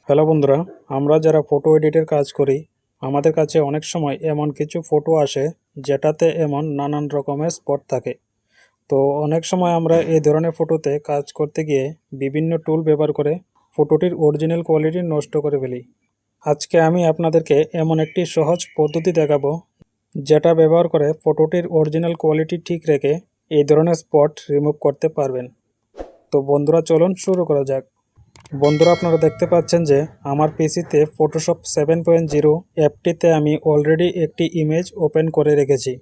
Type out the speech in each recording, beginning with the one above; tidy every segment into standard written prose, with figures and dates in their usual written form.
Hello বন্ধুরা, আমরা যারা ফটো এডিটের কাজ করি আমাদের কাছে অনেক সময় এমন কিছু ফটো আসে যেটাতে এমন নানান রকমের স্পট থাকে। তো অনেক সময় আমরা এই ধরনের ফটোতে কাজ করতে গিয়ে বিভিন্ন টুল ব্যবহার করে ফটোটির অরিজিনাল কোয়ালিটি নষ্ট করে ফেলি। আজকে আমি আপনাদেরকে এমন একটি সহজ পদ্ধতি দেখাবো যেটা ব্যবহার করে ফটোটির অরিজিনাল কোয়ালিটি ঠিক রেখে এই ধরনের স্পট রিমুভ করতে পারবেন। তো বন্ধুরা, চলুন শুরু করা যাক। বন্ধুরা, আপনারা দেখতে পাচ্ছেন যে আমার পিসিতে ফটোশপ 7.0 অ্যাপটিতে আমি অলরেডি একটি ইমেজ ওপেন করে রেখেছি।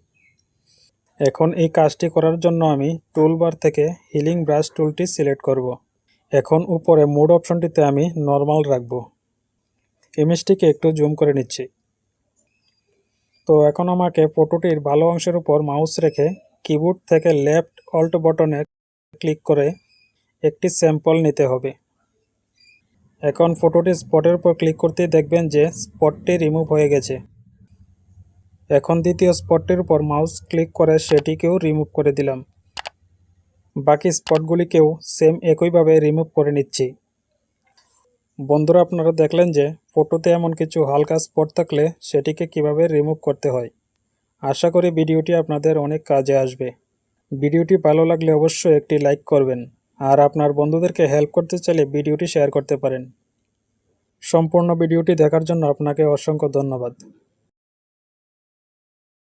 এখন এই কাজটি করার জন্য আমি টুলবার থেকে হিলিং ব্রাশ টুলটি সিলেক্ট করব। এখন উপরে মোড অপশনটিতে আমি নর্মাল রাখব। ইমেজটিকে একটু জুম করে নিচ্ছি। তো এখন আমাকে ফটোটির ভালো অংশের উপর মাউস রেখে কিবোর্ড থেকে লেফট অল্ট বটনে ক্লিক করে একটি স্যাম্পল নিতে হবে। এখন ফটোটি স্পটের উপর ক্লিক করতেই দেখবেন যে স্পটটি রিমুভ হয়ে গেছে। এখন দ্বিতীয় স্পটটির উপর মাউস ক্লিক করে সেটিকেও রিমুভ করে দিলাম। বাকি স্পটগুলিকেও সেম একইভাবে রিমুভ করে নিচ্ছি। বন্ধুরা, আপনারা দেখলেন যে ফটোতে এমন কিছু হালকা স্পট থাকলে সেটিকে কিভাবে রিমুভ করতে হয়। আশা করি ভিডিওটি আপনাদের অনেক কাজে আসবে। ভিডিওটি ভালো লাগলে অবশ্যই একটি লাইক করবেন, আর আপনার বন্ধুদেরকে হেল্প করতে চাইলে ভিডিওটি শেয়ার করতে পারেন। সম্পূর্ণ ভিডিওটি দেখার জন্য আপনাকে অসংখ্য ধন্যবাদ।